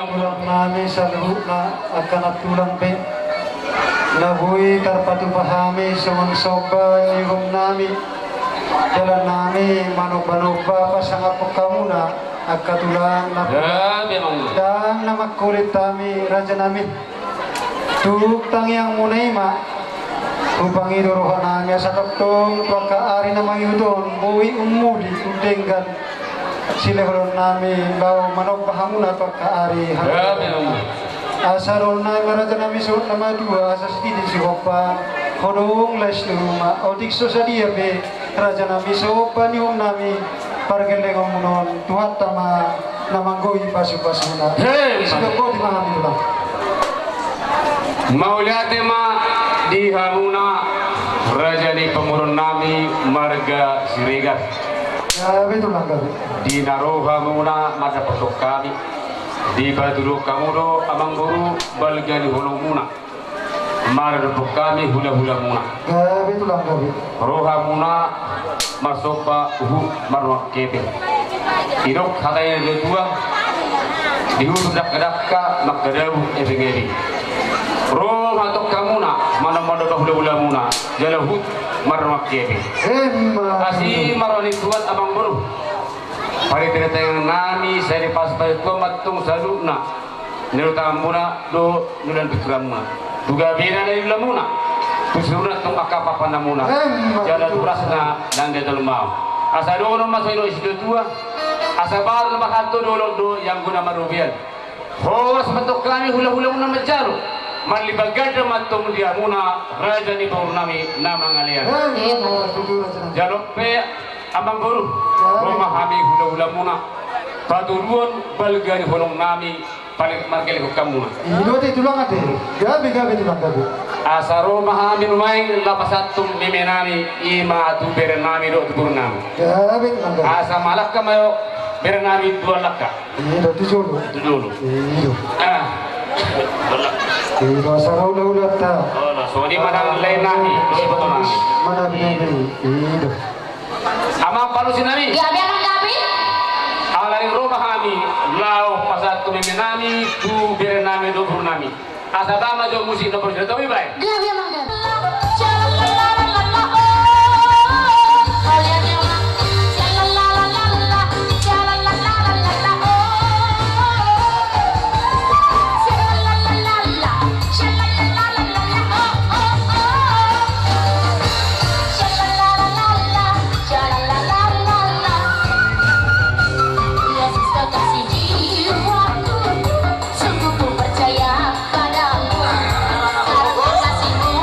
tulang nami saluhna akan tulang pe nabui tarpatu pahami sumun soba nyuhum nami jalan nami manuba-nuba pasangapok kamuna akatulang dan nama kulit kami raja nami tuk tang yang munaima upangi dorohan nami asatoktong paka ari nama yudon bui umudi udenggan silehron nami bau manok bahamuna paka ari asarol nami raja nami surat nama dua asas kini sihopa hodong les rumah odik sosadia be raja nami sopa nium nami pargeleng omunon tuhat tama namanggoi pasu-pasuna sigapko di mahami ulang Mauliate ma di hamuna rajani pemurun nami marga Siregar ya betul lah kami di naroha muna mata pondok kami di baduro kamudo amang guru balgani hulung muna marga kami hula-hula muna ya betul lah kami roha muna masopa uhu marwak kete irok hataya dua dihulu dak-dakka makadabu ebengeri roh matok kamuna mana-mana hula-hula muna jalahut marwak kete kasih marwani tuat abang baru pari ternyata yang nami saya pas-pas tua matung saluna niruta muna do nulan pikiramuna duga bina dari lamuna tusuruna tung akapa panamuna jalan turasna dan dia mau asa do no masoi no isido tua asa baru no makanto do yang guna marubian horas matok kami hula-hula muna majaru mali bagada matung dia muna raja ni purnami nama ngalian jalope abang guru rumah kami hula-hula muna paturuan balgani holong nami paling markel ko kamuna ilo te tulang ate gabi tulang gabi asaro mahami rumai lapasatum mimenami ima tu berenami do turnami gabi tulang gabi asa malakka mayo berenami dua lakka ilo tujulu ilo ilo asaro ulah ta so di mana lain nahi betul nami mana bini ilo ama palu sinami gabi anak gabi alari rumah kami lau pasatu mimenami tu berenami do turnami asa tama jo musik do bercerita baik gabi anak gabi Sungguh ku percaya padamu karena kasihmu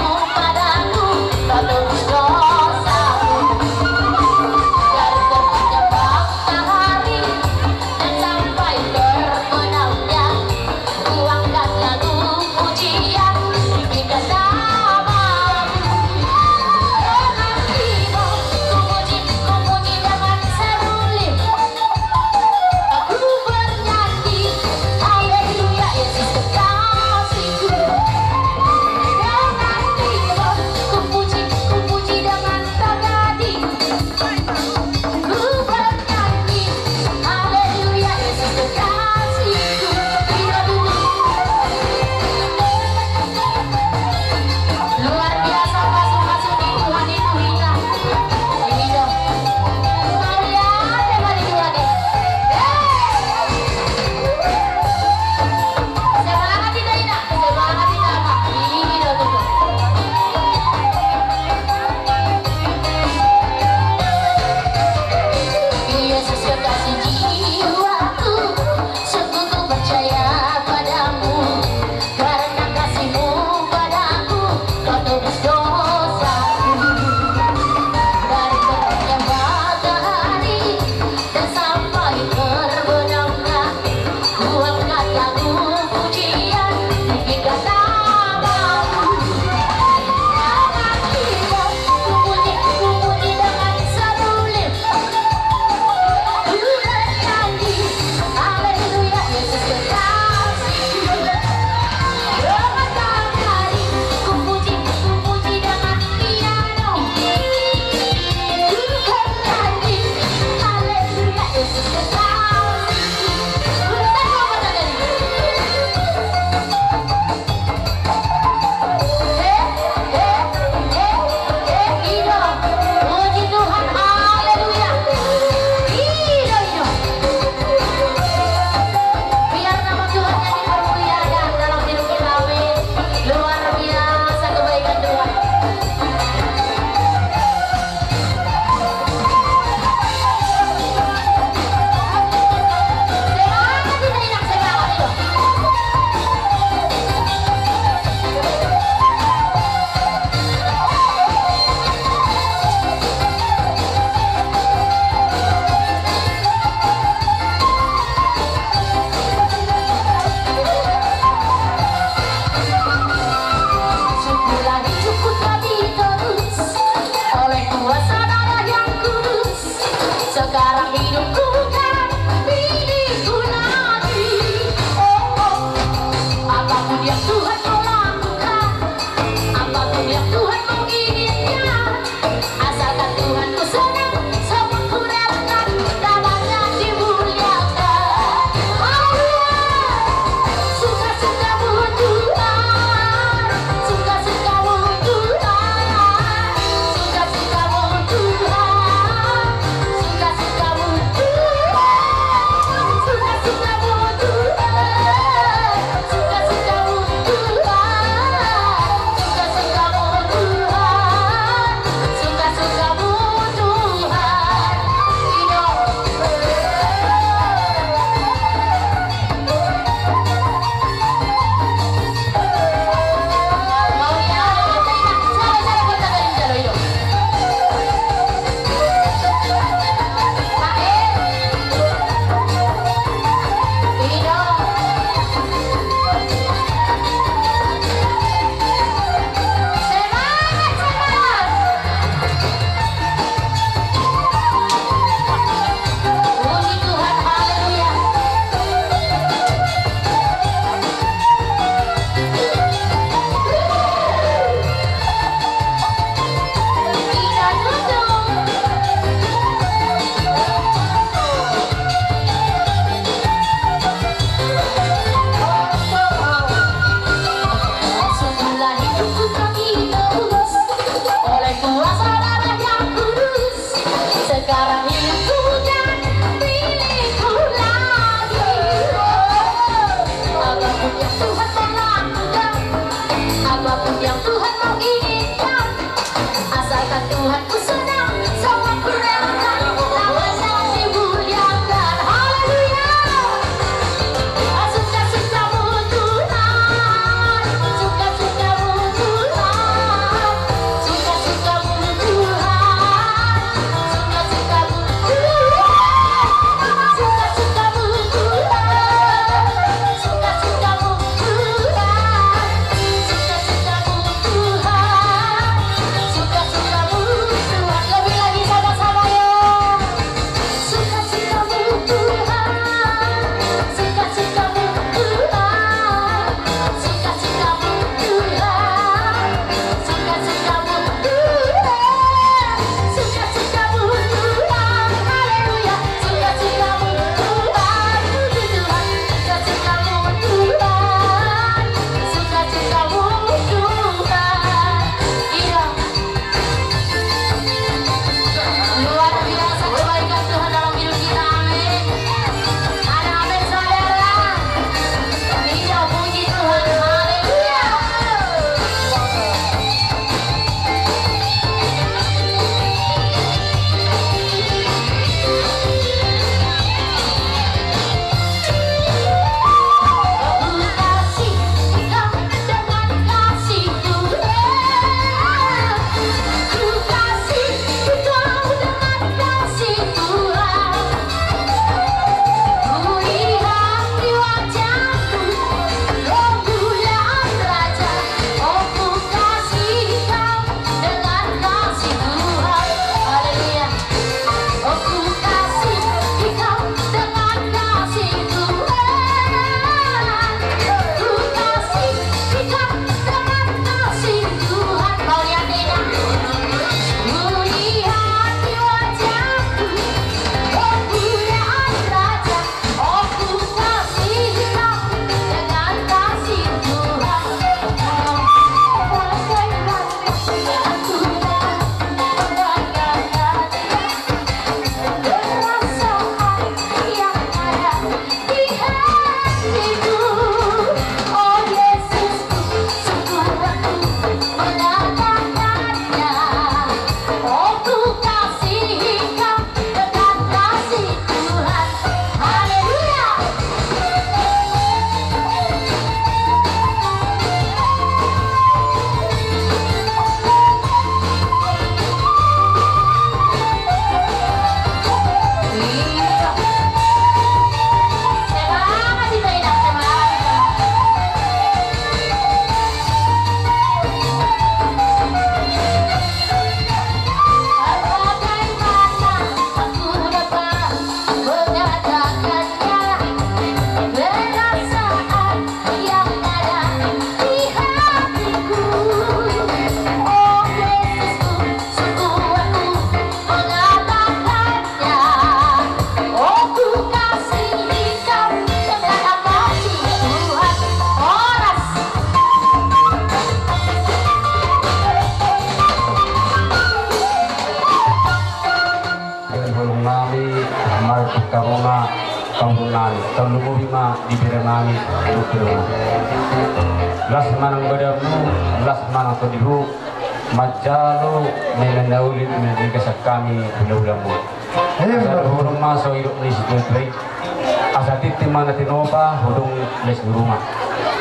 tahun lumu bima di birenami bukiro las manang badamu las manang todihu majalo menaulit menjadi kami bulan-bulanmu asa hurung maso hidup di situ asa titim mana tinopa hudung les di rumah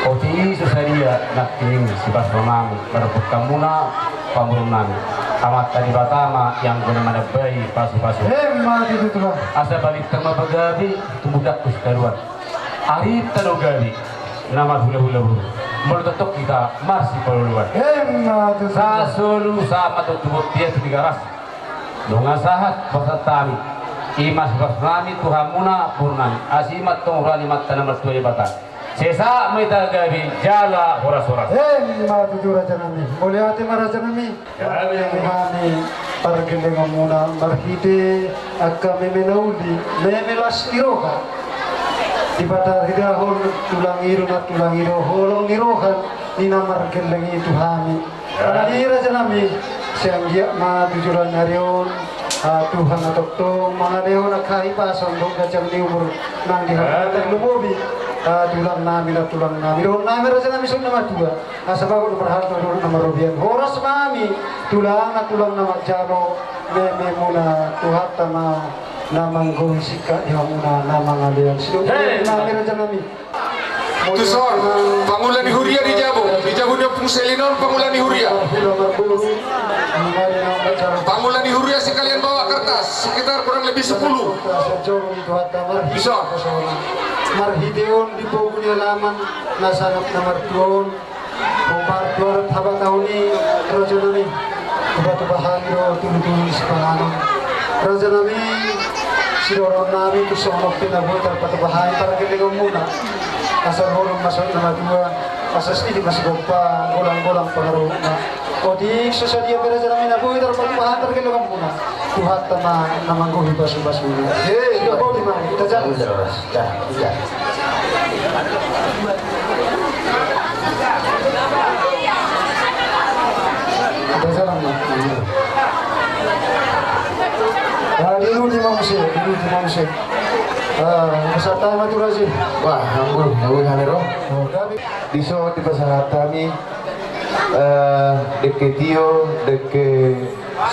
oti susaria nak tining sibas romami berebut kamuna pamurung nami amat tadi batama yang benar-benar bayi pasu-pasu Hemat itu Tuhan. asa balik tama bagabi tumudak kuskaruan ari tanogabi nama hula-hula buru melutok kita masih perluan Hemat itu sa solu sama tutubot dia tigaras donga sahat pasatami imas basnami tuhamuna purnami asimat tongrani mattana mastuya bata sesa maita gabi jala horas-horas Hemat itu Raja Nami. Boleh hati Raja Nami. Kami pargileng muna marhide akka memenauli memelas iroka. Di pada hidahol tulang iru na tulang iru holong irokan nina margileng itu hami. Karena di Raja Nami siang dia ma tujuran harion Tuhan atok to mga leho na kaipason dong kacang ni umur nang dihapatan lumobi tulang nami na tulang nami doon nami Raja Nami sun nama dua asa bago berhal to doon nama robian horas mami tulang nama jano meme muna tuhat tama namang gohisika muna namang alian sido nami Raja Nami Tusor, Pangulan Huria di Jabunya Pungselinon, Pangulan Huria. Pangulan Huria sekalian bawa kertas, sekitar kurang lebih 10. Bisa. Marhideon di punya laman nasanap nomor 2. Umar 2 tahun tahuni Raja Nami. Batu bahano tulu-tulu sepanganon. Raja Nami sidoron nami kusonok pinabutan batu bahano para kita muna. Asal holong masuk nama 2 asas ini masih gompa golang-golang pengaruh Odik sesadia Raja Nami nabuhi terpatu bahan tergelong muna Tuhan tama namangguhi basu-basu sudah bawa di mana kita jalan kita jalan dulu di Mamusia peserta matu Razi. Wah, nganggur hanero. Diso di pasarata mi deke tio deke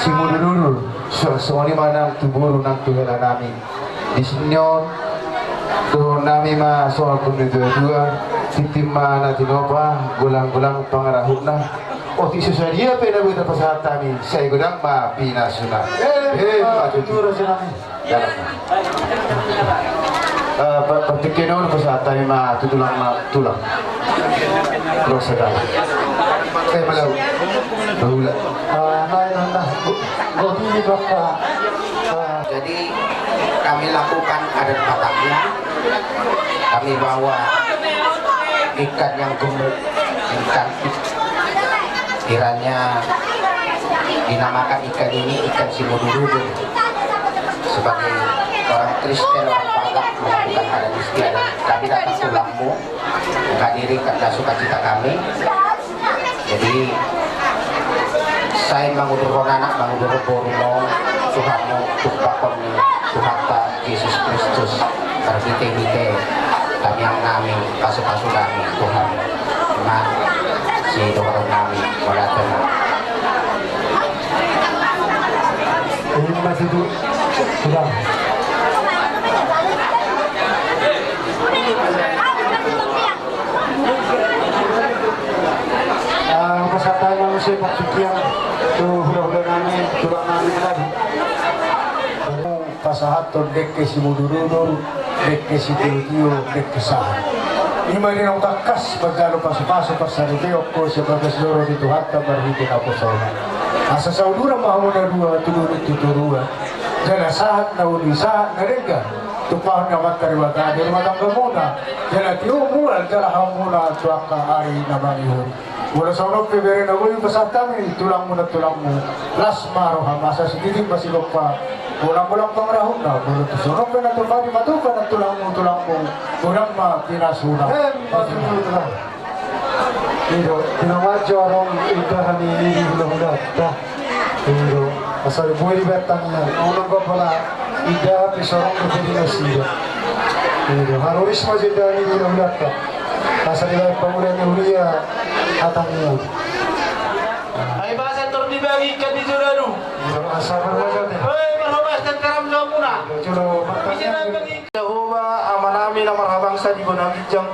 simulurur semua mana tuburu nang tugala nami. Di sinyon tuh nami ma soal pun dua titim mana tinopa gulang-gulang pangarahuna. Oh tisu sadia pena buta pasarata mi. Saya godang ma pinasuna. Itu Raja Nami. Patikinon pasata ni ma tulang terus sedang malau bahula Godi baka jadi kami lakukan adat Bataknya, kami bawa ikan yang gemuk, ikan kiranya dinamakan ikan ini ikan simudurudun sebagai orang Kristen, orang Batak melakukan adat istiadat. Kami datang ke Lambo menghadiri karena sukacita kami. Jadi saya mengudur anak, mengudur borulong, Tuhanmu, Tuhan Tuhan Yesus Kristus, terbite-bite kami yang kami, pasu-pasu kami, Tuhan, Tuhan, si dokter kami, melatih. ini masih itu sudah. Peserta manusia paksukian tuh hula-hula nami tulang nami lagi pasahat tuh dek si mudurunun dek si tiyo dek sahat ini nang takas berjalan pasu-pasu pasaripeo ko sebagai seluruh itu hatta berhitin aku sana asa saudara mau na dua tuturua jana sahat na uni sahat na rega tupah na matariwata dari matang gamuna jana tiyo mual jana hamuna tuaka ari na mahihuri mula sa unang pibere na uwi pasatami tulang mo las maroha masa sedikit masih pa ulang-ulang pangrahon na mula to sa unang pinatupadi matupan ang tulang mo ulang pinasuna Ito, tinawadyo arong ibahan ni hula-hula Ito, asal buhay betang yan unang ko pala ida pisorong kapili na siya Ini Hanulis masih dari budak ka. Asal nilai pemuda Huria atamu. Ay basan tor dibagikan di Juradu. Yang asal berbaca teh. Hei, marhabas dan karam jamuna. Julo Bisa matanya. bagi Jehovah amanami na marhabangsa di Bonagijang.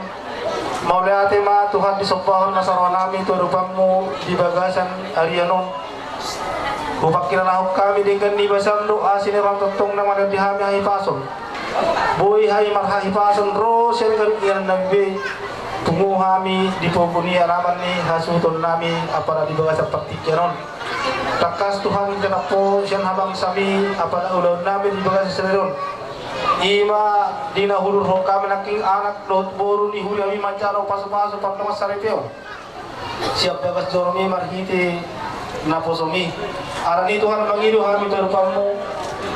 Mauliate ma Tuhan disopahon masaronami turupamu di bagasan Arianon. Kupakiranahok kami dengan nibasang doa sinirang tetong naman at dihami hahipason. Boy hay marhahipason ro siya karukian nabi. Tumuhami di pupuni araman ni hasuton nami apara di bagasan partikianon. Takas Tuhan kenapo siyan habang sami apara ulaw namin di bagasan seniron. Ima dinahulur ho kami naking anak lot boru ni huliami mancano paso-paso pagkamas saripeo. Siap bagas joromi marhiti naposomi. Arani Tuhan mangidu kami terupamu.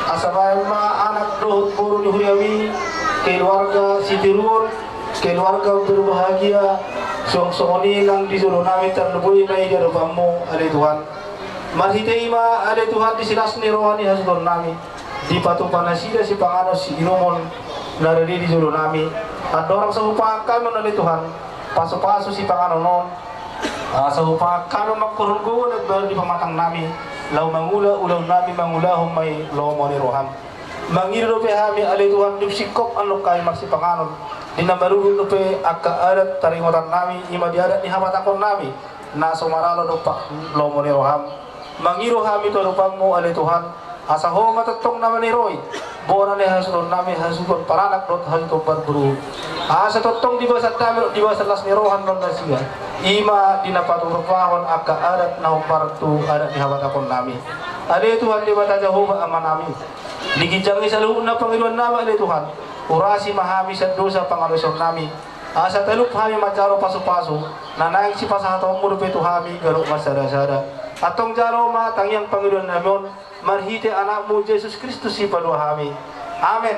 Asabay ma anak lot boru ni huliami keluarga sitirun, keluarga berbahagia. Song-songoni nang disuruh nami terlebuhi na terupamu ada Tuhan. Marhiti ima ada Tuhan disilas ni rohani hasudon nami. Di patu panasida si pangano si inumon nariri di juru nami ada orang sehupakan menali Tuhan paso-paso si pangano non sehupakan makurun ko nagbaru di pamatang nami lau mangula ulaw nami mangulahum may lomoni roham mangiru pe hami ali Tuhan dipsikop anu kay maksi panganon dinamarugun pe akka adat taringotan nami ima diadat ni hamatakon nami na sumaralo dopak lomoni roham mangiru hami torupamu ali Tuhan asaho matatong naman ni Roy bora ni hasulon nami hasulon paranak dot hasulon berburu asa totong di bawah dami di bawah las ni rohan non nasiya ima dinapatu rupahon akka adat na partu adat ni habatakon nami ade Tuhan di bata Jehovah aman nami digijangi sa luhun na Panginoon nama ade Tuhan urasi mahami sa dosa pangaluson nami asa talup hami macaro paso-paso nanayang si pasahatong murupe tuhami garuk masada-sada atong jaro matang yang Panginoon namin marhite anakmu Yesus Kristus si paduhami. Amen.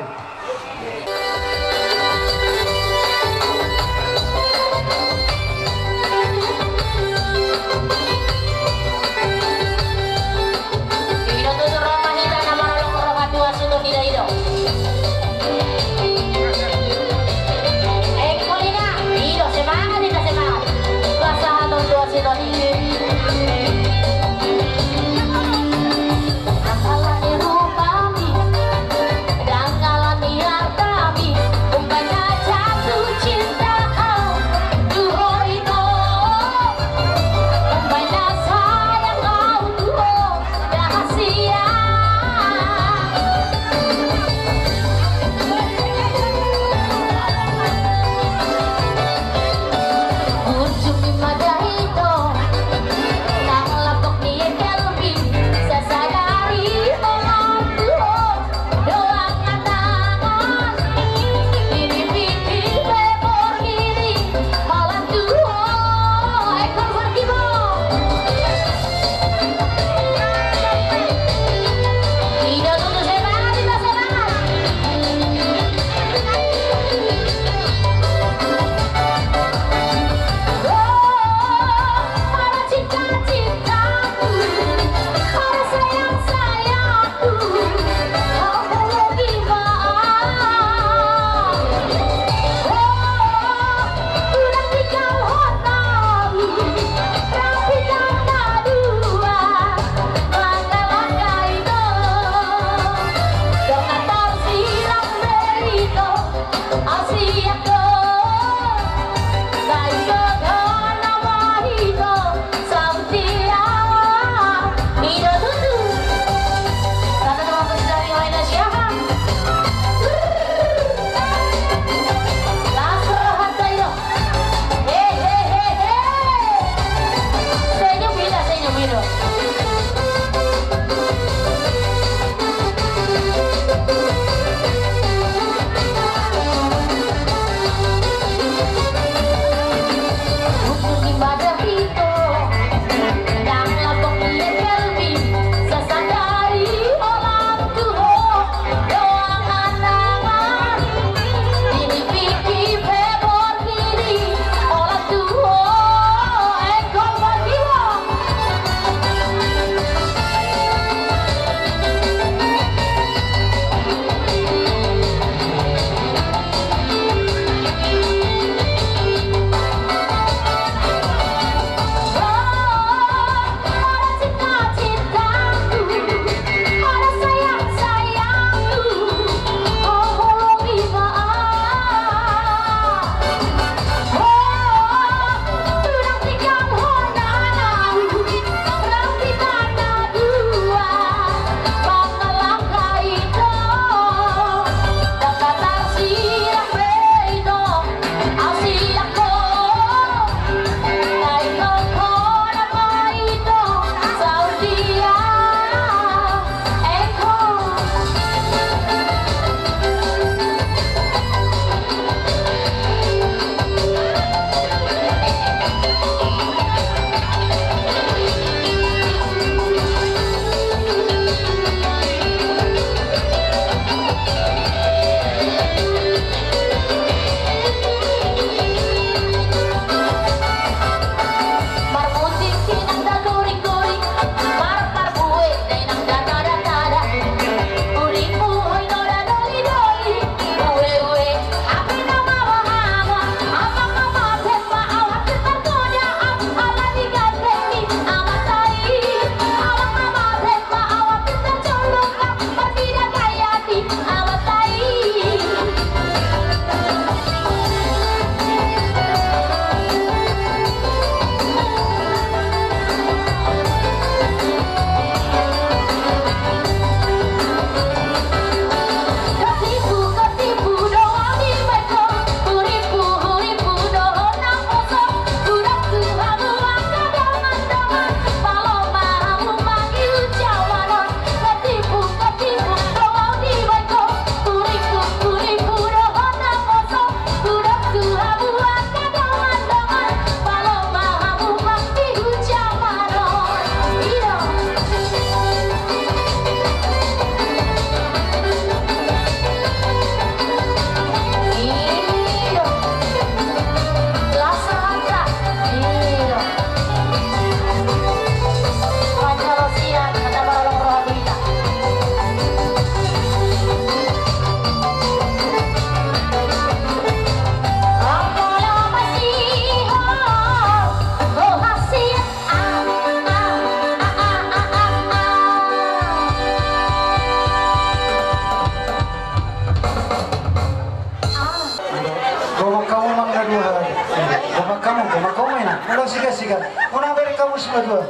ikan. Unang beri kamu semua dua.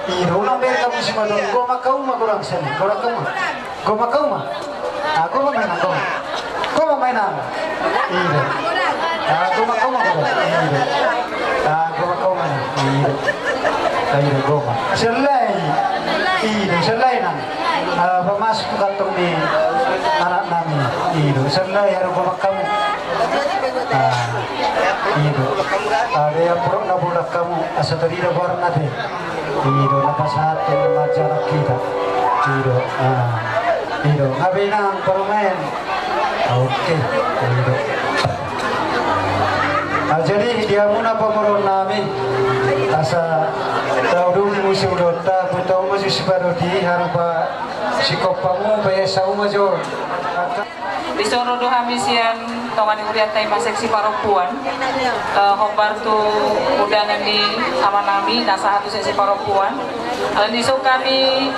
Iya, unang beri kamu semua dua. Goma kau mah kurang sana. Goma kau mah. Goma kau mah. Aku mau mainan goma. Goma mainan. Iya. Goma kau mah kurang. Iya. Goma kau mainan. Iya. Iya, goma. Selai. Iya, selai nang. Pemasuk kantong di anak namin. Iya, selai harus goma kamu. Iya, ada yang buruk na budak kamu asa tadi na bar na deh. Iya, lepas hati majalah kita. Iya, ngapain nang permain? Oke, iya. Jadi dia muna pemurun nami asa tahu dulu musim dota, tahu masih separodi harupa sikopamu bayasa umajor. Disuruh doa misian tongan uriat tema seksi perempuan hobar tu udangan di amanami nasa satu seksi perempuan disuk kami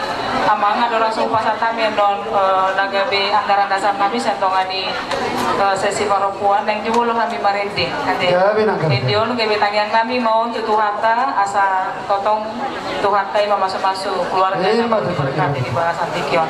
amang ada orang pasar kami don nagabe anggaran dasar kami sentongan di sesi perempuan yang jumlah kami marende kade indion gabe tangian kami mau tutu harta asa totong tuh harta yang masuk keluarga kami di bawah Santikion.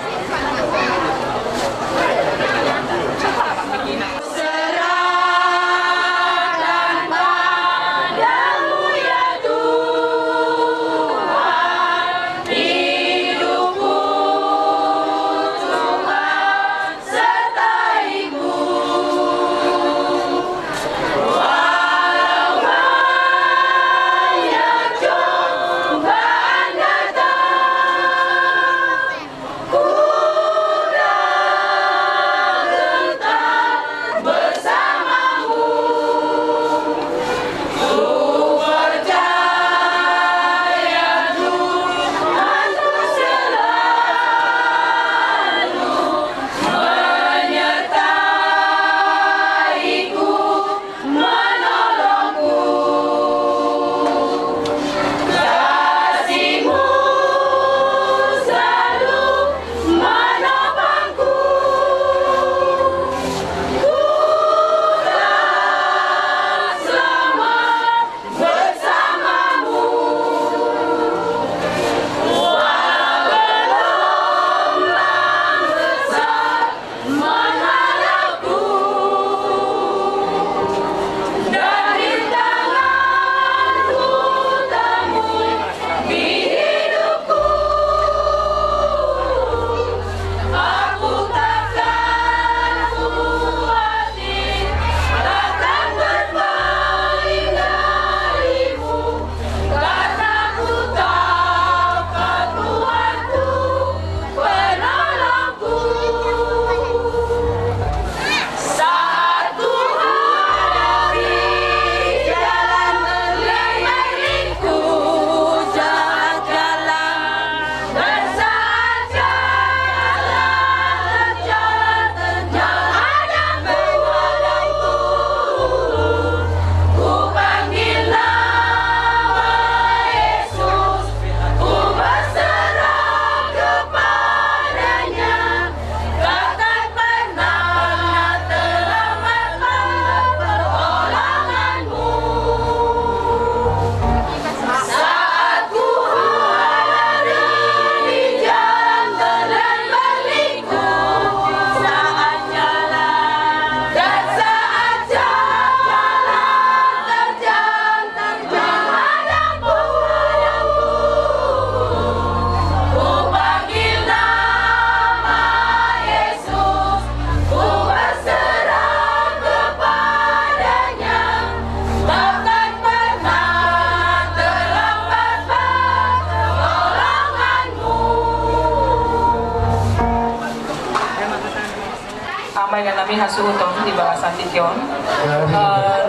kami hasuto di bawah Santikion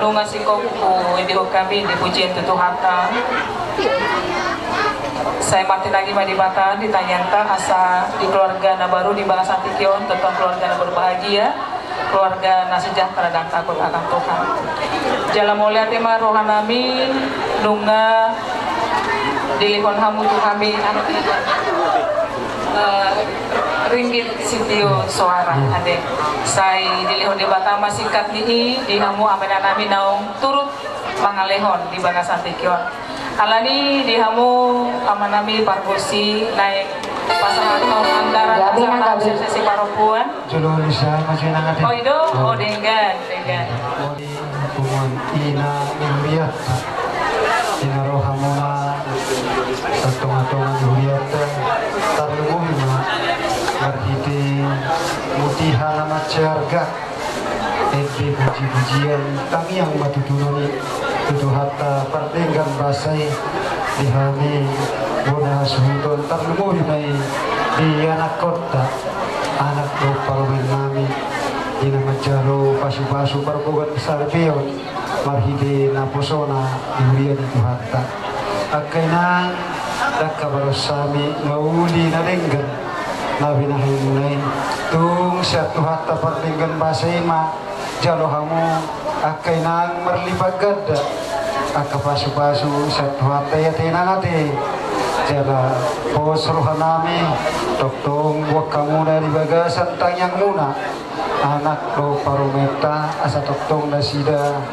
lunga siko ku indiho kami di pujian tutu harta saya mati lagi di bata ditanyanta asa di keluarga na baru di bawah Santikion tentang keluarga na berbahagia keluarga na sejahtera dan takut akan Tuhan jala mulia tema rohanami lunga dilihon hamu tu kami ringgit sitio suara ade saya dilihon di Batama singkat ni di hamu amena nami naung turut mangalehon di Baga Santikion Alani dihamu amanami parbosi naik pasangan antara Gabi na gabi. sesi perempuan. Julo lisay masih nangatin. Oh itu, oh dengan. Kuman ina Huriyat. Inaroha mo na tatunga-tunga ni Huriyat. Tarlumuhin na. Marhiti mutihan na masyarga. Ebe puji-pujian kami yang matutunan ni tuduhata pardenggan basay dihami muna suhudon tarlumuhin na di anak kota anak ko parumin namin di na madyaro pasu-pasu parbugan besar peon marhide na puso na ihulian di Tuhatta agkay na nagkabaros sami mauli na lenggan na binahinunay tung sa Tuhatta pardenggan basay ma jalo hamu agkay na marlipagad akapasu-pasu sa Tuhatta yatina ngati jala pos rohanami toktong wag ka muna di bagasan tangyang muna anak do parumeta asa toktong na sida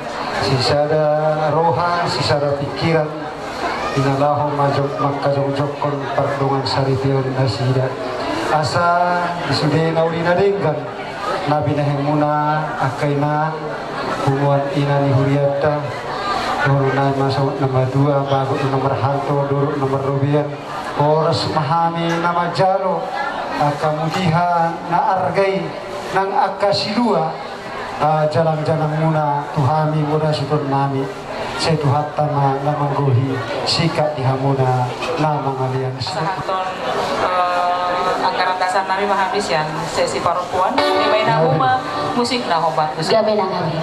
sisada roha sisada pikiran inalaho magkajongjokon pardungan saripion na sida asa isude na uli na denggan nabi na muna akay na humuan ina ni Huriyata dulu na masuk nomor 2 bago nomor hanto dulu nomor rubian oras mahami na majalo akamudihan na argay ng akasilua jalang-jalang muna tuhami muna sutun nami sa Tuhatta na mangguhi sikat dihamuna na mangalian Sahaton anggaran dasar nami mahabis yan sesi perempuan. Di main rumah musik na hobat musik. Gabi na gabi.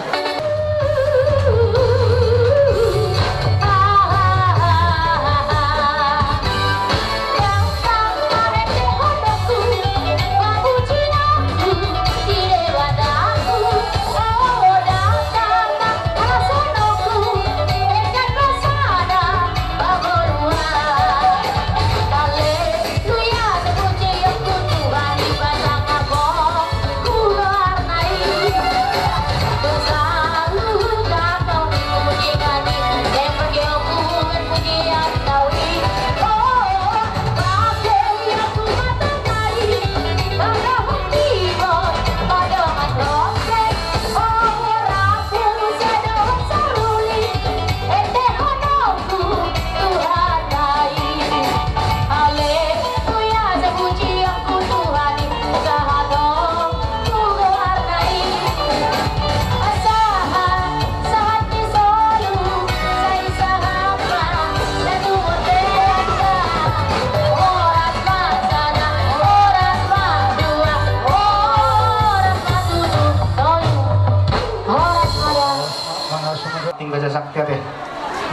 tinggal sakti ate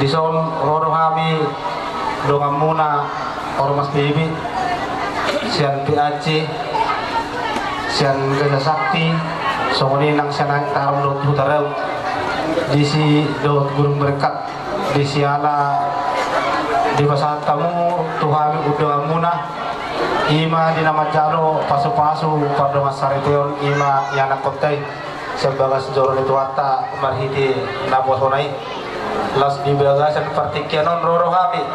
di son roro kami dongan muna ormas bibi sian PAC sian gaya sakti songoni nang sian tarum dot putarau di si dot gurung berkat di siala di pasat tamu Tuhan udah muna ima di nama jalo pasu-pasu pada masa reteon ima yang nak kotai sebagai sejoron itu Tuhatta marhiti nabosonai las di bagasan partikianon roro kami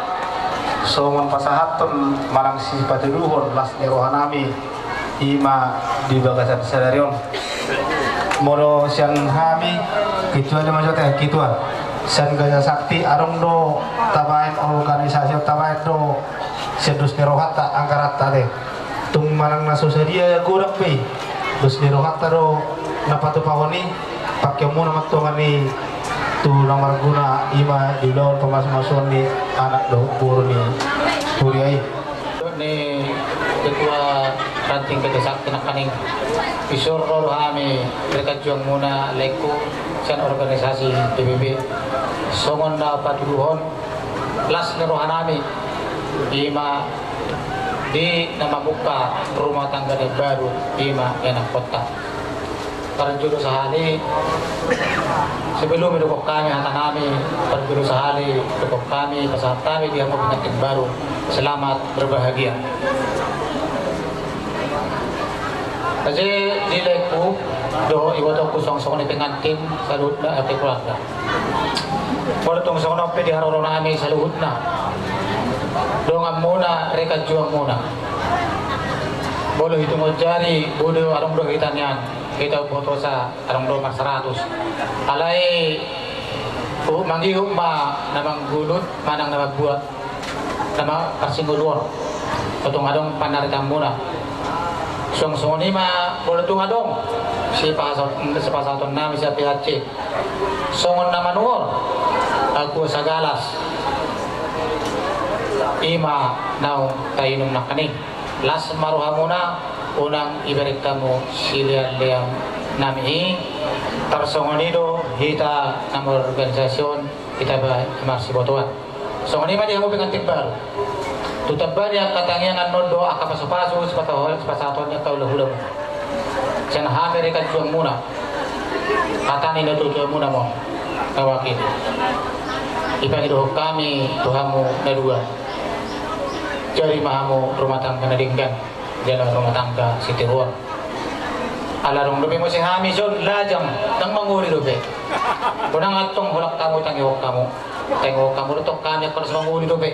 songon pasahaton marang si patiluhon las ni rohanami ima di bagasan sadarion moro sian kami kecuali maksudnya kituan sian gaya sakti arong do tabain organisasi tabain do sedus ni rohatta angkarat tade tung marang nasusadia kurang pe dus ni rohatta do napatu pawani pakai muna matongan ni tu nomor guna ima di lawan pemas-masuan ni anak doh pur ni puriai ni ketua ranting Gajah Sakti nakaning isor roro kami mereka juang muna leku sian organisasi PBB songon na paturuhon las ni rohanami ima di nama muka rumah tangga yang baru ima enak kota parjuru sahali sebelum dukok kami hata kami parjuru sahali dukok kami pasahat kami dia mau penyakit baru selamat berbahagia kasi nilai ku do iwato ku song-song ni pengantin salut na ate keluarga Wala tong sa kanang pwede haraw namin sa luhod na. Dongan muna, rekat juang muna. Bolo hitung jari, bolo arong do hitan yan. Kita boto sa arong do mas 100. Alay, manggihuk ma namang gulot, manang namagbuat. Nama parsingulor. Katong adong panaritan muna. Song ni ma bolo tung adong. Si pasaton namin sa PHC. Songon na manuor. Aku sa galas. Ima naong tainong nakaning. Las maruha muna, unang ibarik kamu silian-liang nami tarsongonido hita nama organisasyon kita masih botoan. Songoni mah dia mau pengantin baru. Tutabar yang katanya ngan doa kapasu-pasu sepatahnya kau lehulam. Jangan Amerika juang muna. Katani na juang muna mo. Kawakin. Ipahiduh kami Tuhanmu na dua. Jari mahamu rumah tangga nadinggan jalan rumah tangga siti ruang alarong dobe mo si Hamison lajang nang manguri dobe kunang atong hulak kamu tangihok kamu lutok kanya kalau sa manguri dobe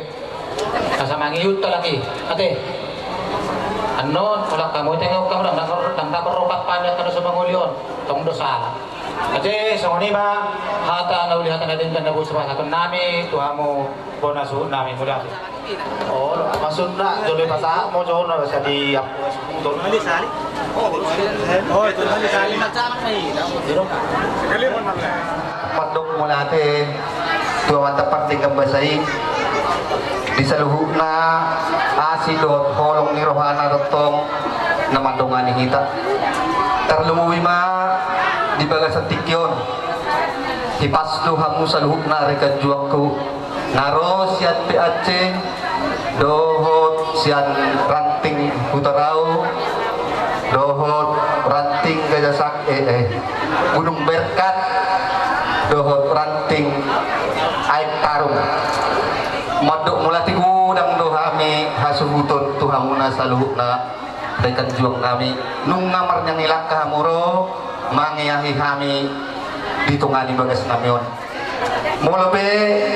nasa mangiyut talaki ate anon hulak kamu tangihok kamu nang naparokat panya kalau sa mangulion tong dosa ate sa ba hata na ulihatan natin kan nabuso pa sa aton nami Tuhanmu bonasu nami mula. Oh, maksud nak jole pasah mau jauh nak jadi apa? Tuh nanti sari. Oh, itu nanti sari. Macam ni. Sekali pun nak. Madok mulate dua tepat tinggal basai di saluhuna asidot holong ni rohana rotong namandongani kita terlumuwi ma di bagasan tikyon dipaslu hamu saluhuna reka juakku naro siat PAC dohot sian ranting Hutarau dohot ranting Gajasak Gunung Berkat dohot ranting Aib Tarung maduk mulati gudang dohami hasuhutun Tuhamuna saluhna dekat juang kami nung ngamarnya ngilak kahamuro mangiyahi kami ditungani bagas namion mulabe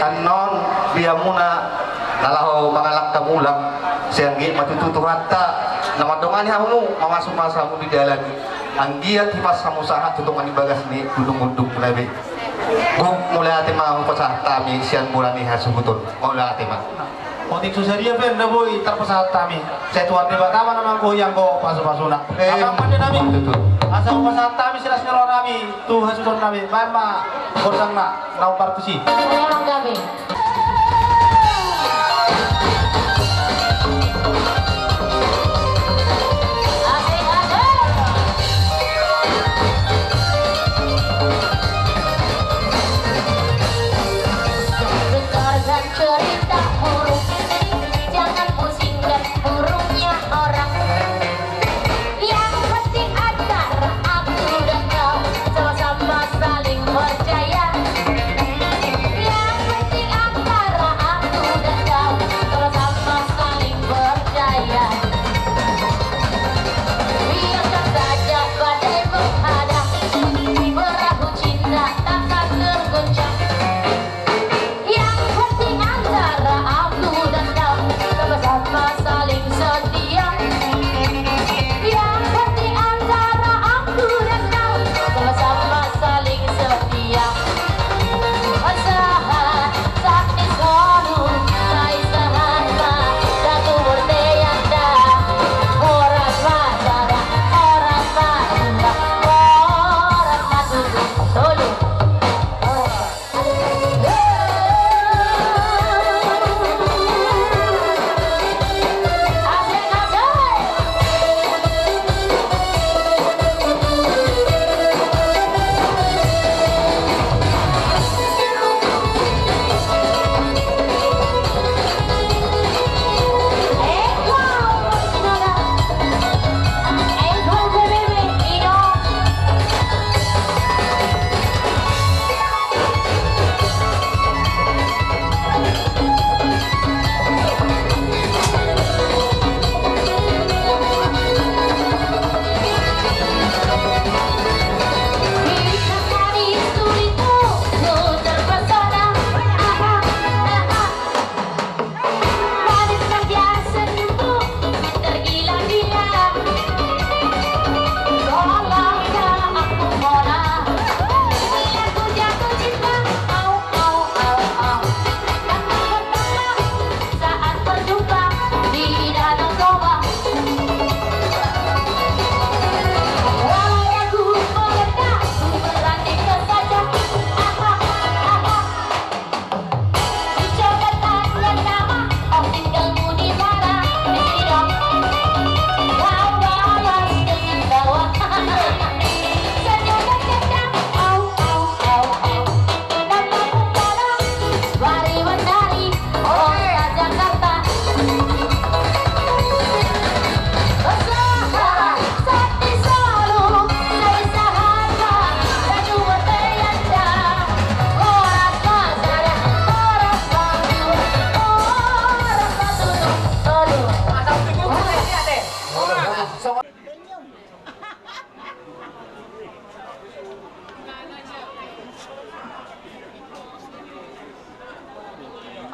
anon dia muna nalaho mangalak kamulang sianggi matututu hatta namadongani hamu mamasuk masamu di dalan anggiat hipas kamu sahat tutungani bagas ni dudung-dudung mulabe gum mulai ati mau pasah tami sian bulani hasubutun mulai ati mah Motik susaria pen na boy terpesat kami. Saya tuan di Batama namang goyang ko pasu-pasuna. Apa mandi nami? Asa ko pasat kami silas ngero nami. Tu hasuton nami. Mama kodang na nau partisi. Memang kami. Cerita burung, jangan pusingkan burungnya orang. Yang penting antara aku dan kau sama-sama saling percaya. Yang penting aku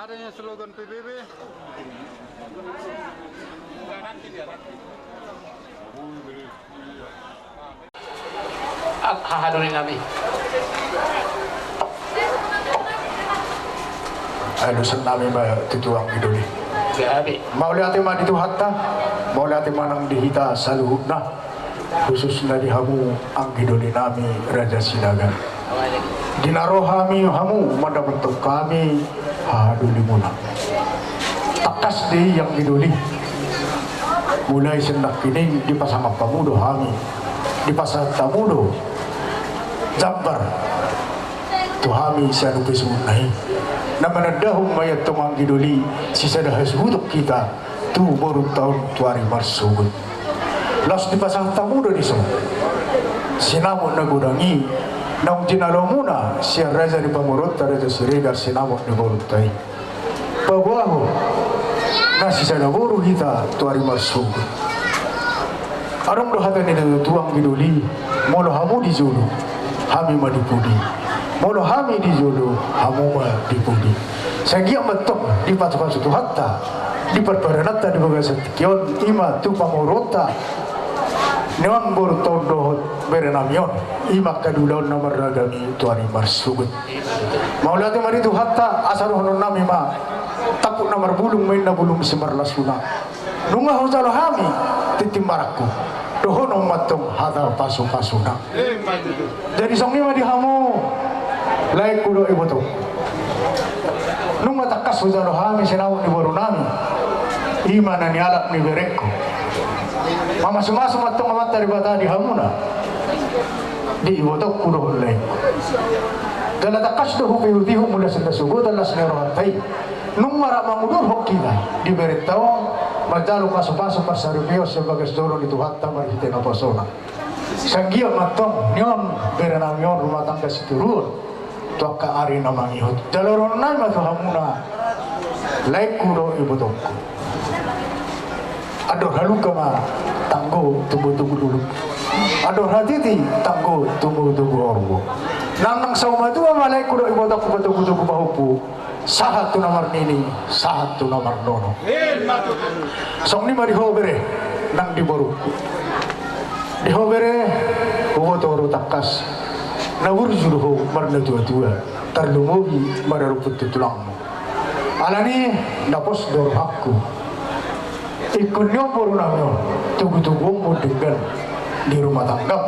adanya slogan PBB. Hadirin Nabi. Aduh nami ba tutuang idoli. Gabi. Mauli mah di hatta, mauli manang dihita saluhutna, khususnya di hamu ang idoli nami Raja Sinaga. Dinarohami hamu manda bentuk kami haduli muna. Takas di yang idoli. Mulai sendak kini di pasang pamudo kami, di pasang tamudo Jambar tuhami sa lupis unay na manadahong mayat tumang giduli si sadahas hudok kita tu borong taon tuari marsugod las di pasang tamudo di so sinamon na gudangi nang dinalaw muna siya Raja ni Pamurot Raja Siregar sinamon ni Borotay pabaho na si sadaboro kita tuari marsugod arong dohatan ni tuang giduli molo hamu di julu hami madipudi molo hami di julu hamu madipudi sagia matok di patu-patu hatta di perparanata di bagasat kion ima tu Pamurota neon bortondo berenamion ima kadulaon nomor ragami tuari marsugut maulati mari tu hatta asar honon nami ma takut nomor bulung main na bulung semarlas kuna nunga hojalo hami titimbaraku dohono matong hadal pasu-pasuna jadi songi mah dihamu laik kudo ibu tu nung matakas hujalo hami sinawak ni baru nami imana ni alak ni berekku mama sumasu matong amat dari bata dihamuna di ibu tu kudo laik dala takas do hupi-hupi mula senda subuh dan las nerohantai nung marak mamudur hokila di beretau majalo paso-paso parsaripio sebagai sodoro itu hatta marhite na pasona sagia matong nyon berenamion rumah tangga siturun tuaka ari na mangihut jaloron na matuhamuna laik kudo ibu tongku ador haluka ma tanggo tubuh-tubuh dulu ador hatiti tanggo tubuh-tubuh orbo nang sauma tu ma laik kudo ibu tongku tubuh-tubuh bahupu sahat tu nomor nini, sahat tu nomor nono. Song ni mari hobere nang di boru. Di hobere huwa toru takas. Na urjur ho marna tua-tua. Tarlumobi mararuput tulang. Alani napos dor hakku. Ikunyo boru nanyo tugu-tugu mo dengan di rumah tangga.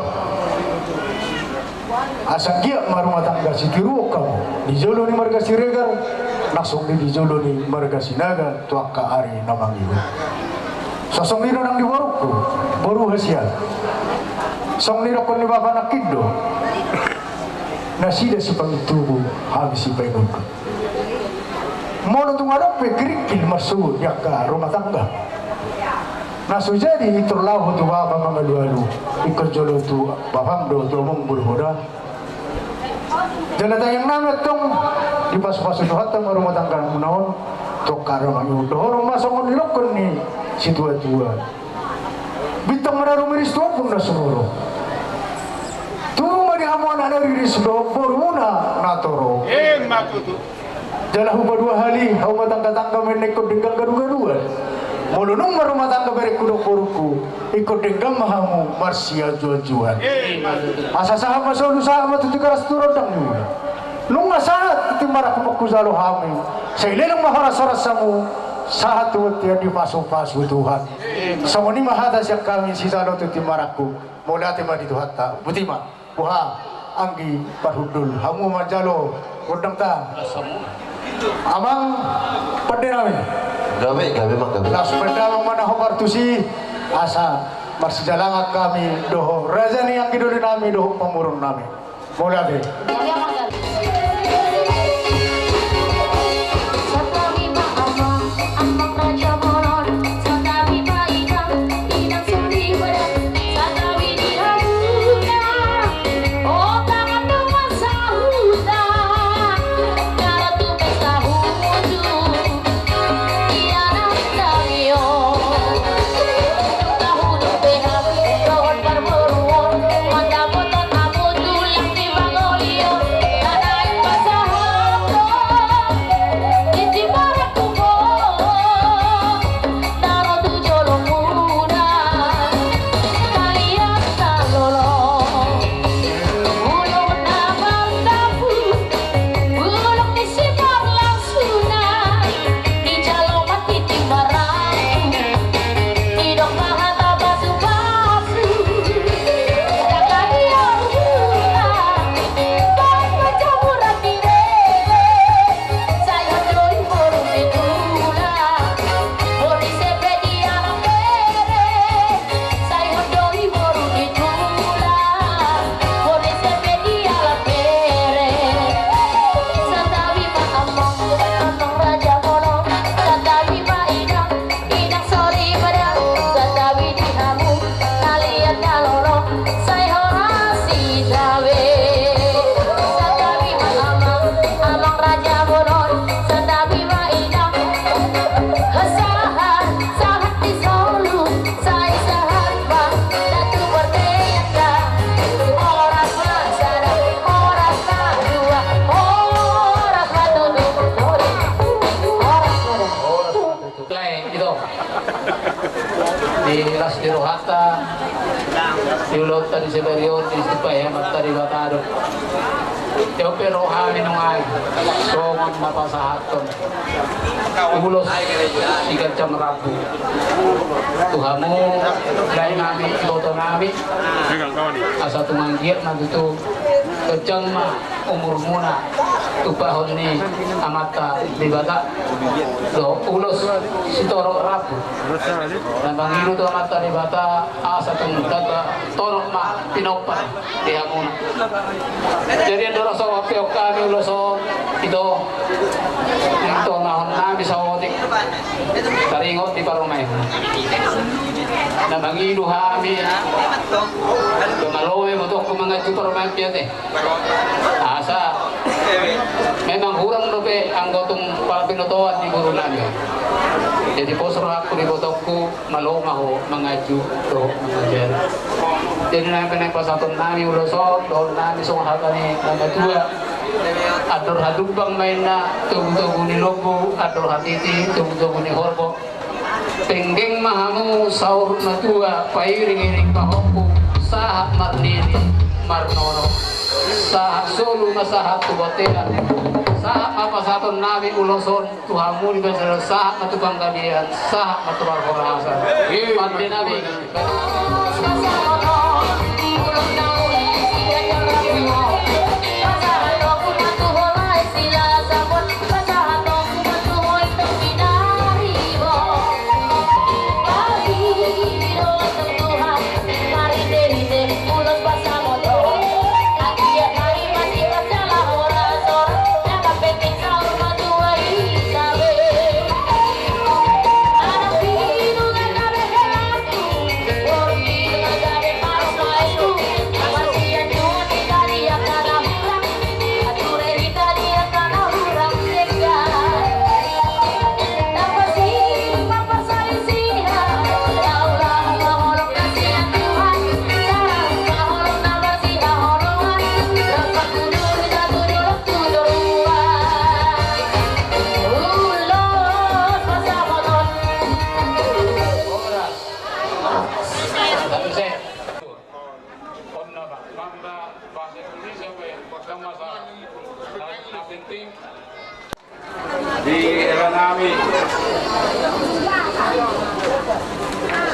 Asang gia marumah tangga si tiru kamu di jolo ni marga Siregar langsung di jolo ni marga Sinaga tuaka ari namang ibu sosong nino nang di waruku baru hasil song nino kon ni bapa nakido nasida si pangitubu habis si painudu mono tungadok pe kerikil masuk yaka rumah tangga nasu jadi iterlau tu bapa mangalu-alu ikut jolo tu bapam do tu omong berhoda jangan yang nama tong di pas-pas itu hatta rumah tangga munaon tokar manyu dohor masuk nilokon ni si tua-tua bintang meraru miris tua pun dah semua tu mari hamuan ada riris do boruna natoro jalan huba dua hari rumah tangga menekot dengan garu-garuan mulunung rumah tangga berek kudok boruku ikut dengan mahamu marsia jual-jual asa sahama solu sahama tu tikaras turun dang juga nung sahat timbara kumaku zalo hami sailelang maharasamu sahat tu tiada di pasu-pasu Tuhan samoni mahada siak kami si zalo tu timbaraku mulai tema di Tuhan ta butima buha anggi parhudul hamu majalo udang ta amang padenami Gawe mak gawe. Las pedang mana hobar tu si asa marsijalangan kami doho raja ni yang kiduli nami doho pamurun nami mulai Manda boton abu tulang di bangolio Las di Rohata, di Ulota di Seberion, di Supaya Mata di Batado. Yo pero kami nung ay so mapasahaton ulos sikat jam rabu Tuhamu lain namin iboto namin asa tumanggiat na dito kejang mah umur muna tupahon ni amata di bata do ulos sitoro rabu dan bangiru tu amata di bata asa tumanggiat torok mah pinopa di hamuna jadi so waktu kami ulo so itu nahon namin sa otik taringot di parumay na mangilu kami kumaloy mo to kung mga parumay piyate asa memang kurang dope ang gotong para pinutuan di guru namin jadi posro ako di botokku maloma ho mangaju to mengajar jadi namin pinagpasaton namin ulo so doon namin so hatani mga tua ador hadubang main na tubuh-tubuh ni lobo ador hatiti tubuh-tubuh ni horbo tenggeng mahamu sahur na tua pairing-iring pahoku sahat marnini marnono sahat solo masahat tubatean sahat mapasaton namin uloson tuhamu di basara sahat matubang kalian sahat matubang korasan mati namin di era namin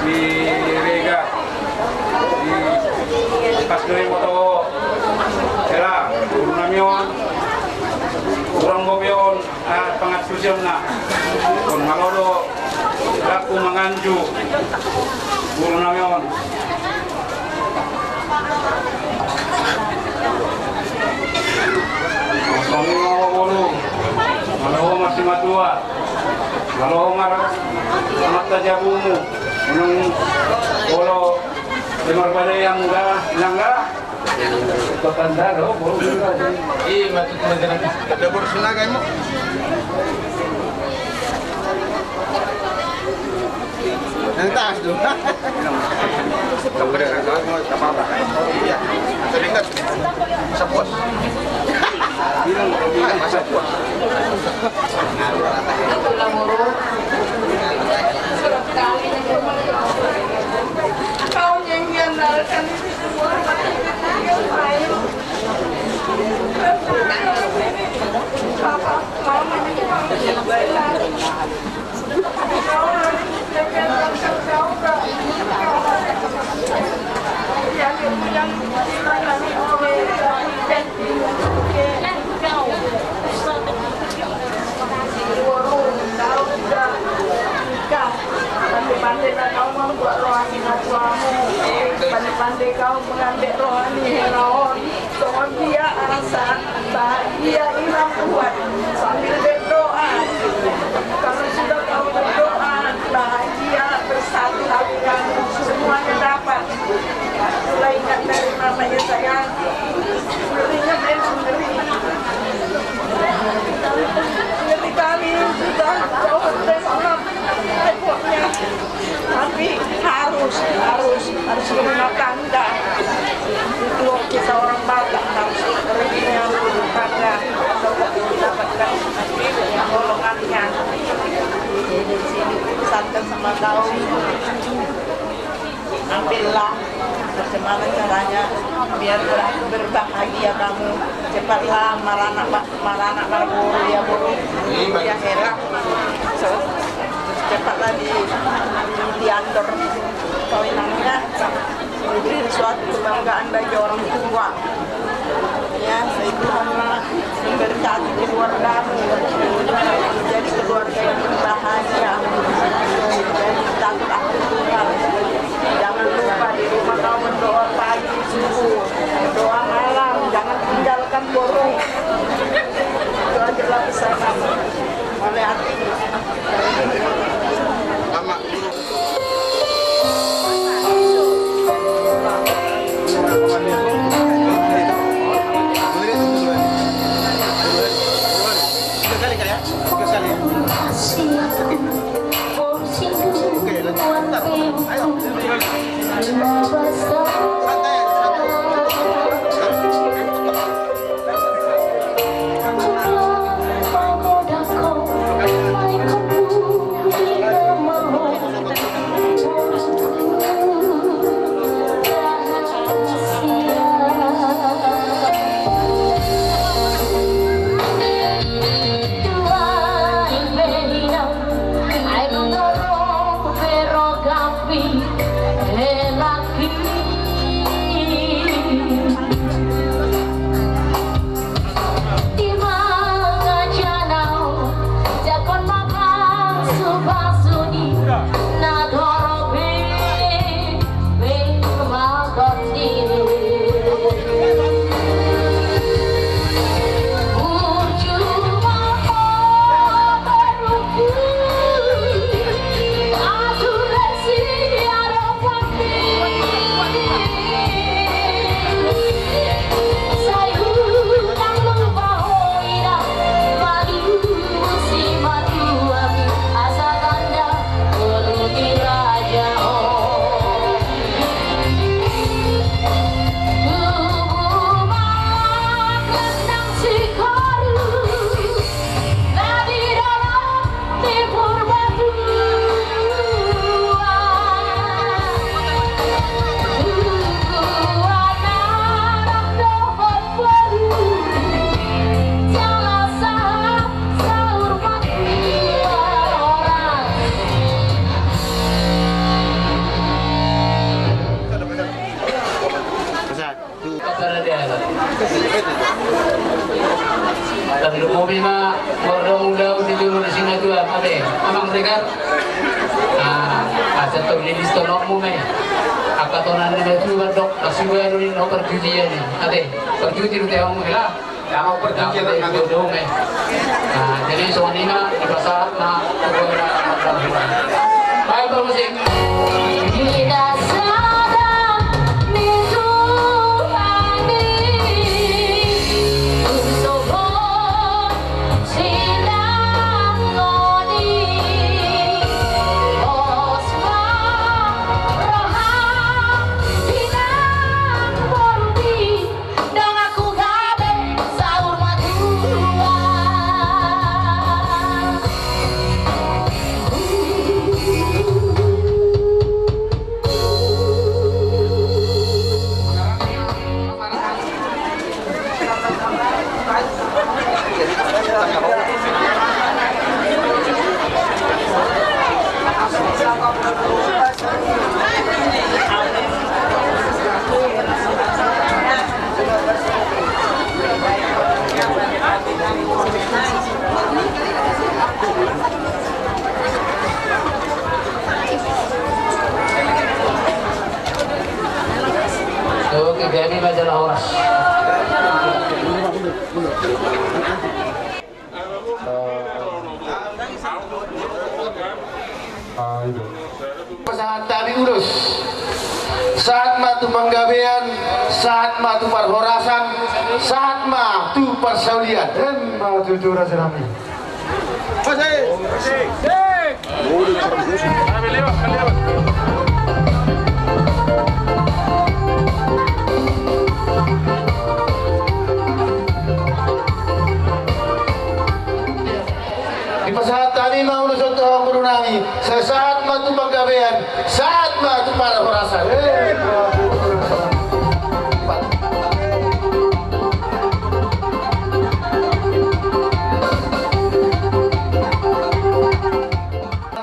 si Rega di pas dari moto era guru namion kurang gobion pangat susiam na kon malodo laku manganju guru namion kami mau bolu malau masih matua malau marah amat tajabumu menung bolo dengar pada yang enggak Tanda lo, bolu juga jadi mati kemudian ada bersenaga emo yang tas tu kemudian kalau mau apa iya teringat sepos bilang masa puas kau yang diandalkan semua papa mama pandai kau membuat rohani natuamu, pandai kau mengambil rohani heraon, dengan dia rasa bahagia hilang kuat sambil berdoa. Kalau sudah kau berdoa, bahagia bersatu hati kamu semuanya dapat. Mulai ingat dari namanya sayang, ngerinya memang ngeri. Ngeri kali sudah jauh dari sana ekotnya. Tapi harus rumah tangga itu kita orang Batak harus punya rumah tangga untuk mendapatkan golongannya. Jadi sini pesantren sama kau ambillah bagaimana caranya biar berbahagia kamu, cepatlah maranak marguru ya guru ya herak, cepatlah diantar kawinannya, memberi suatu kebanggaan bagi orang tua. Ya, Tuhanlah memberkati keluargamu menjadi keluarga yang berbahagia. Jadi takut aku Tuhan. Jangan lupa di rumah kau berdoa pagi subuh, doa malam, jangan tinggalkan borong. Itu adalah pesanan oleh hati. Jadi soalnya di pasar na baik bermusik. Oke, jadi majalah Horas. Pasangan tadi urus saat matu penggawean, saat matu perhorasan, saat matu persaulian dan matu curah serami. Di pasahat kami mau nusot ang guru nami. Sa saat matu paggabean, saat matu para horasan.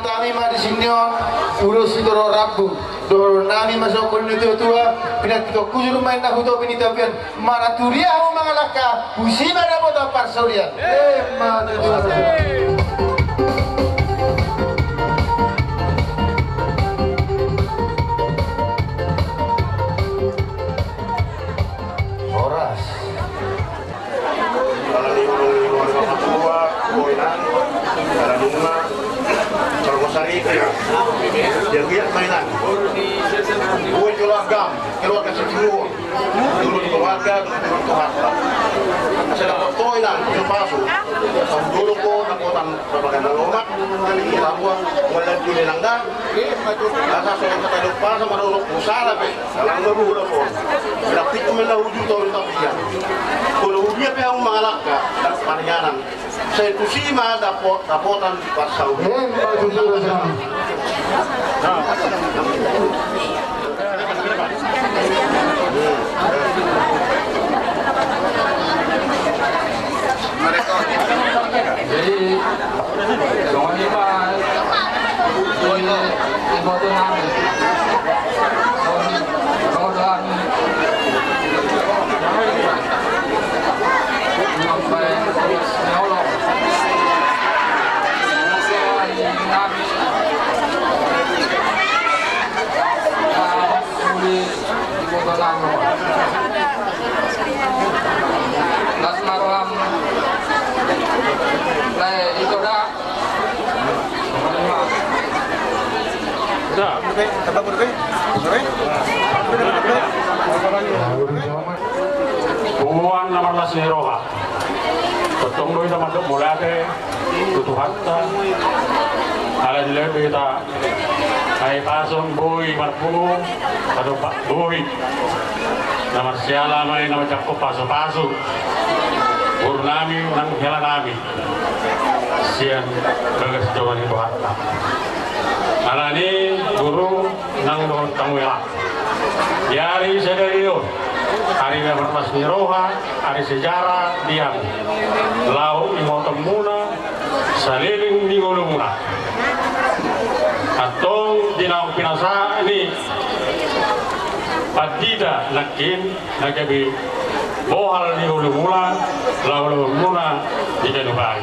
Kami mah di sini urus itu rabu. Doro nami masuk ke nito tua, pinat ko kujur main na huto pinitapian. Mana turia mo mga laka, usima na mo ta parsorian. Horas. Kalau di luar tua, koinan, kalau bunga, kalau masari itu ya, dia lihat mainan. Gue keluarga sejuruh, dulu di keluarga, dulu di harta. Saya dapat koinan, itu palsu. Sama dulu kok, nakotan propaganda lomak, kita buat mulai di langga. Asa soal kata lupa sama dulu usaha pe, kalau nggak udah kok. Berarti kemana wujud tahu tapi ya. Kalau wujudnya pe ang mga laka, dan panyanan. Saya kusima dapotan di pasau. Jadi jangan lupa ibu tu nami, kemudian sampai nyolong, kemudian nami, suli ibu tu nami, das malam. Itu dah. Dah, apa berbe? Buwan naman na si Roha. Tutungloy naman doon mula kay tutuhan ta. Ala nila kita ay pasong buhay marpungo. Ano pa buhay. Na marsyala may na macam paso-paso. Guru nami nang hela nami. Sian bagas jawan itu hatta. Ala ni guru nang doon tangwela. Yari sedario. Hari berpas ni roha, hari sejarah diam. Lau imotom muna, saliling di ulu muna. Atong dinang pinasa ini padida nakin nagabi bohal di ulu mula, lau muna di kanubai.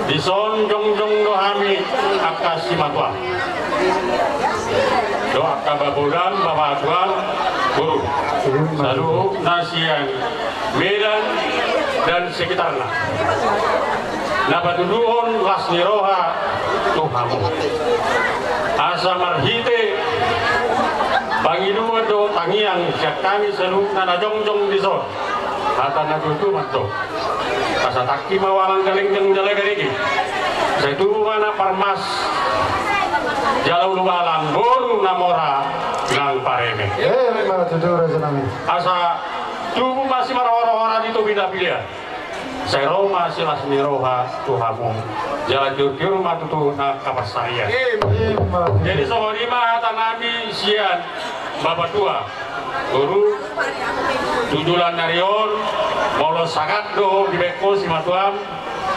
Di son jong dohami akas simatwa. Doa kababudan babatuan guru lalu nasian Medan dan sekitarnya. Nabaduduhon lasniroha tuhamu. Asa marhite Pangiluan do tangiang siap kami selalu nana jongjong di son. Kata nagutu manto. Asa taki mawalang galing yang jalan garigi. Saya tunggu mana parmas jalau lualang boru namora nang pareme. Memang jujur aja nami. Asa tubuh masih marah-marah itu bina pilihan. Saya Roma silas niroha tuhamu. Jalan jujur matutu na kapas saya. Jadi soal lima tanami sian bapak tua guru tujulan narion molo sangat do di beko si matuam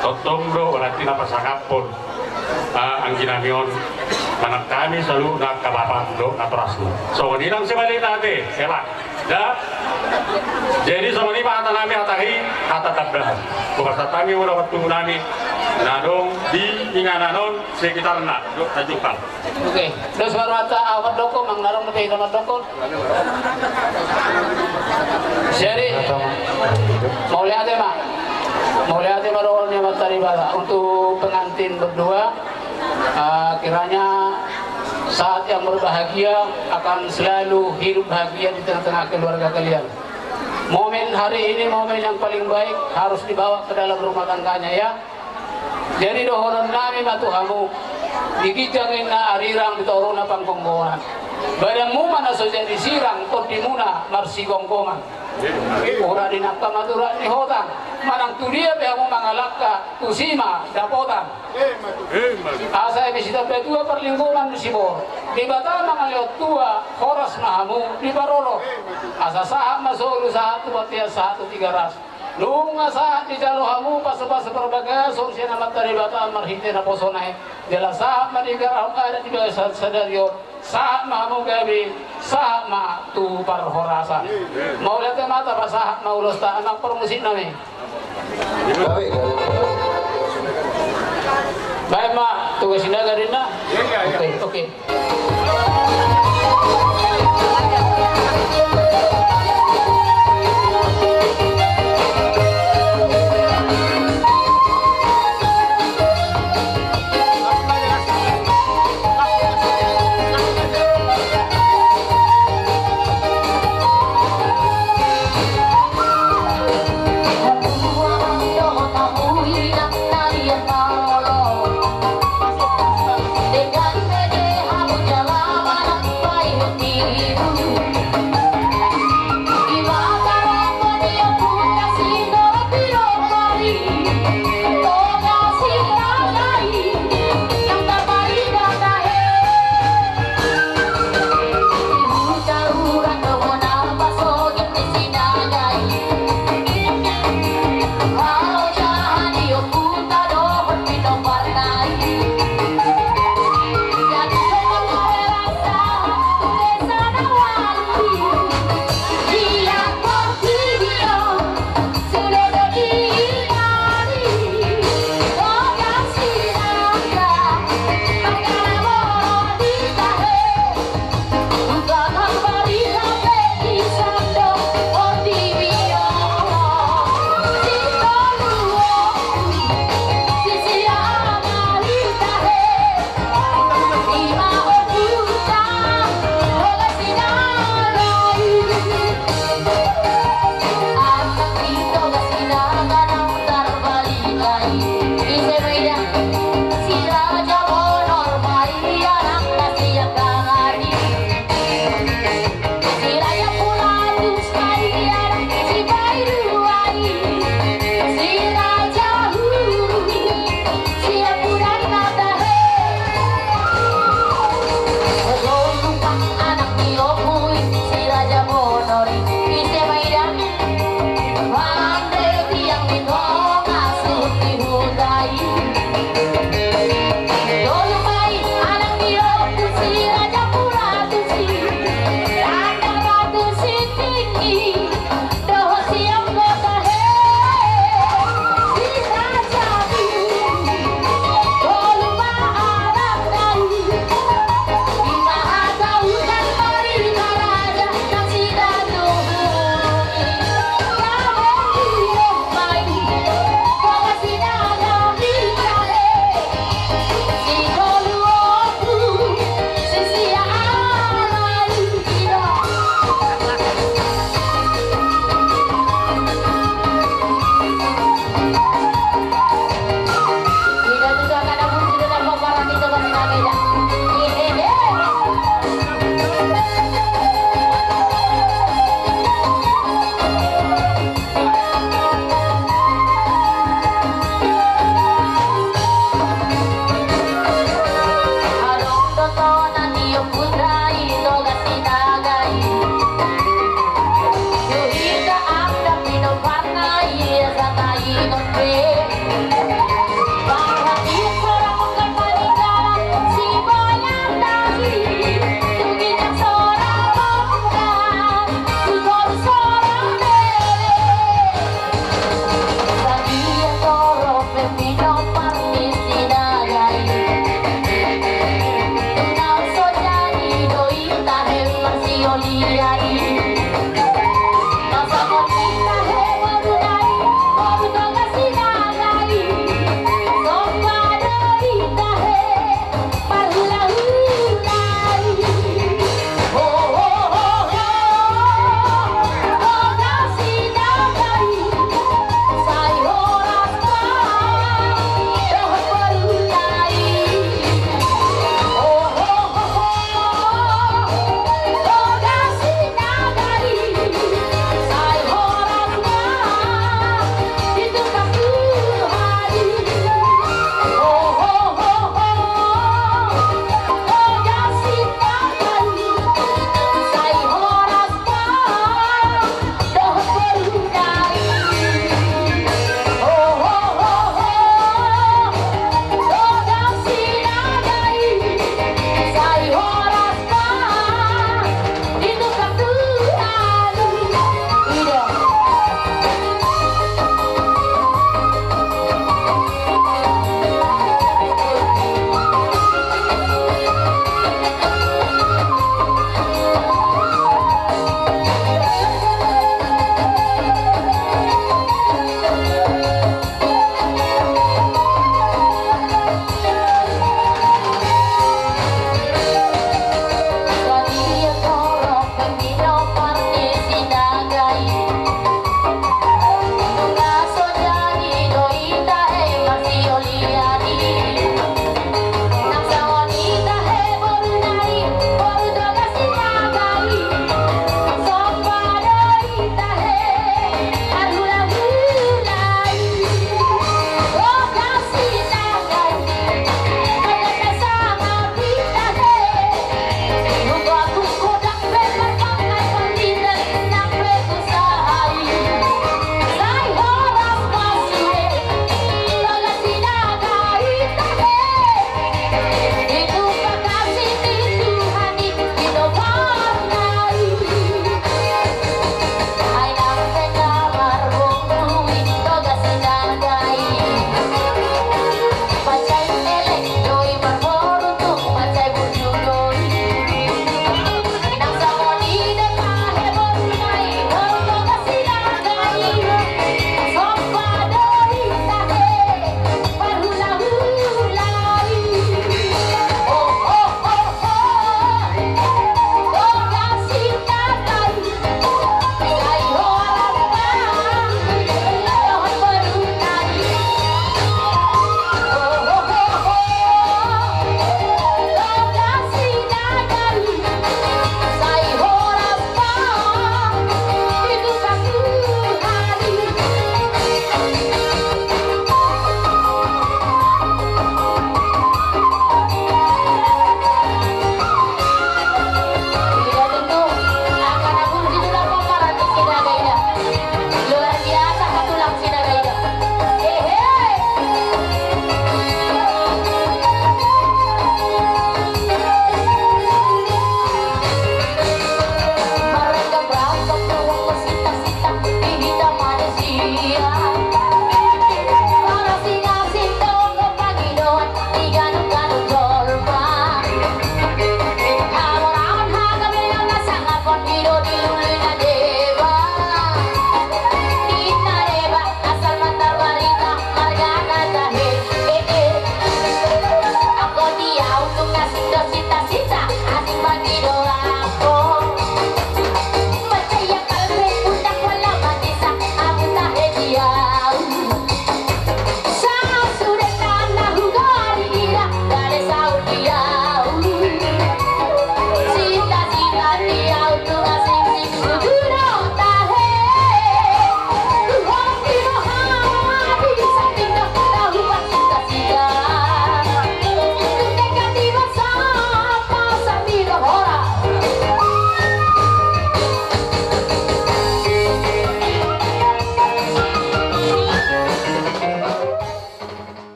totong do berarti napa sangat pun angginamion anak kami selalu nak kabapan do naturasno so dinang sebalik nate elak dah jadi sama ni mata nami hatahi hata tabdah bukan satami udah waktu nami nadong di ingananon sekitarna do tajukan. Oke, terus baru ada awat doko mang narong lebih nomor doko. Jadi mau lihat ya mak, mau lihat ya marohnya materi bala untuk pengantin berdua. Kiranya saat yang berbahagia akan selalu hidup bahagia di tengah-tengah keluarga kalian. Momen hari ini momen yang paling baik harus dibawa ke dalam rumah tangganya ya. Jadi dohoran nami matuhamu digijangin na arirang ditoro na pangkongkongan. Barang mu mana so jadi sirang tot di muna marsi kongkongan. Ora dinakta madura ni hota manang tudia be mo mangalaka kusima dapotan asa bisita betua perlingkungan sibor di bata mangalot tua horas mahamu di barolo asa sahak masulu satu batia 1-3 lunga saat di jalohamu pas-pas berbagai solusi nama taribata marhite na posonai jala saat manigarahum ada di bawah sadario saat mahamu gabi saat ma tu parhorasa mau lihat mata pas saat mau losta anak permusin nami baik ma tugas indah garina oke